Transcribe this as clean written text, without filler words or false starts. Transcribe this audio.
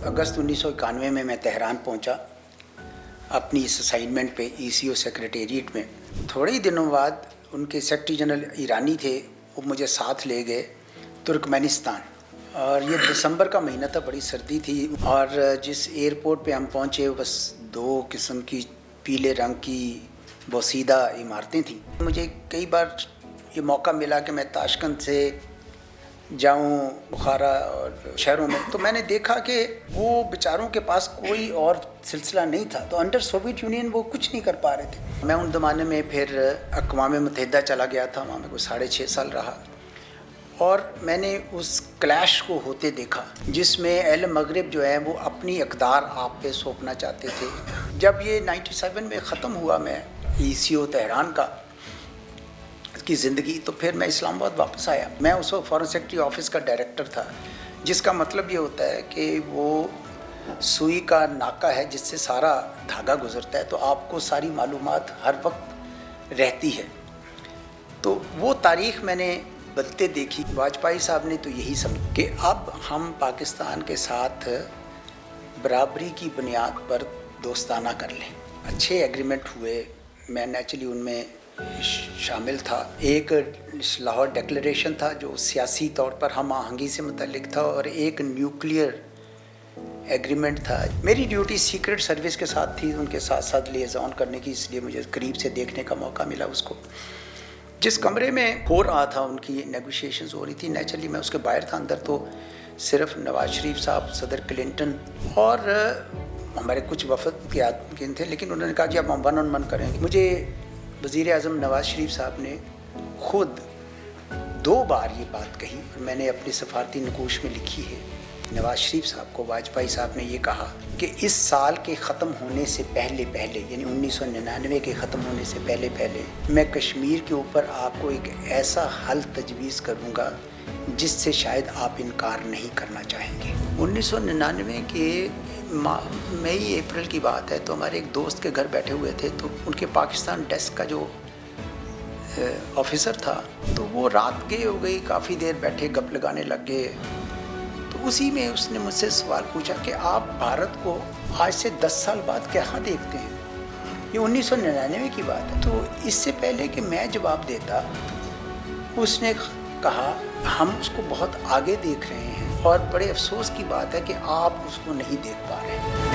अगस्त 1991 में मैं तेहरान पहुंचा अपनी इस असाइनमेंट पे ईसीओ सेक्रेटेरिएट में। थोड़े ही दिनों बाद उनके सेक्रेटरी जनरल ईरानी थे, वो मुझे साथ ले गए तुर्कमेनिस्तान। और ये दिसंबर का महीना था, बड़ी सर्दी थी। और जिस एयरपोर्ट पे हम पहुंचे बस 2 किस्म की पीले रंग की बोसीदा इमारतें थीं। मुझे कई बार ये मौका मिला कि मैं ताशकंद से जाऊं बुखारा और शहरों में, तो मैंने देखा कि वो बेचारों के पास कोई और सिलसिला नहीं था। तो अंडर सोवियत यूनियन वो कुछ नहीं कर पा रहे थे। मैं उन ज़माने में फिर अक़वाम मुत्तहिदा चला गया था, वहाँ में कोई 6.5 साल रहा और मैंने उस क्लैश को होते देखा जिसमें अहल मगरिब जो है वो अपनी इक़्तिदार आप पे सौंपना चाहते थे। जब ये 97 में ख़त्म हुआ मैं ईसीओ तेहरान का की ज़िंदगी, तो फिर मैं इस्लामाबाद वापस आया। मैं उस वक्त फॉरेन सेक्रेटरी ऑफिस का डायरेक्टर था, जिसका मतलब ये होता है कि वो सुई का नाका है जिससे सारा धागा गुजरता है, तो आपको सारी मालूमात हर वक्त रहती है। तो वो तारीख़ मैंने बदलते देखी। वाजपेयी साहब ने तो यही समझा कि अब हम पाकिस्तान के साथ बराबरी की बुनियाद पर दोस्ताना कर लें। अच्छे एग्रीमेंट हुए, मैं नेचुरली उनमें शामिल था। एक लाहौर डिक्लेरेशन था जो सियासी तौर पर हम आहंगी से मुतल्लिक था, और एक न्यूक्लियर एग्रीमेंट था। मेरी ड्यूटी सीक्रेट सर्विस के साथ थी, उनके साथ साथ लिएज़ॉन करने की, इसलिए मुझे करीब से देखने का मौका मिला उसको। जिस कमरे में हो रहा था उनकी नेगोशिएशंस हो रही थी, नेचुरली मैं उसके बाहर था। अंदर तो सिर्फ नवाज शरीफ साहब, सदर क्लिंटन और हमारे कुछ वफद के आदमी थे, लेकिन उन्होंने कहा कि अब हम 1 on 1 करेंगे। मुझे वज़ीर आज़म नवाज शरीफ साहब ने ख़ुद 2 बार ये बात कही और मैंने अपने सफारती नकूश में लिखी है। नवाज शरीफ साहब को वाजपेयी साहब ने ये कहा कि इस साल के ख़त्म होने से पहले यानी 1999 के ख़त्म होने से पहले मैं कश्मीर के ऊपर आपको एक ऐसा हल तजवीज़ करूँगा जिससे शायद आप इनकार नहीं करना चाहेंगे। 1999 के मई अप्रैल की बात है। तो हमारे एक दोस्त के घर बैठे हुए थे, तो उनके पाकिस्तान डेस्क का जो ऑफिसर था, तो वो रात गए हो गई, काफ़ी देर बैठे गप लगाने लग गए। तो उसी में उसने मुझसे सवाल पूछा कि आप भारत को आज से 10 साल बाद कहाँ देखते हैं। ये 1999 की बात है। तो इससे पहले कि मैं जवाब देता, उसने कहा हम उसको बहुत आगे देख रहे हैं और बड़े अफसोस की बात है कि आप उसको नहीं देख पा रहे हैं।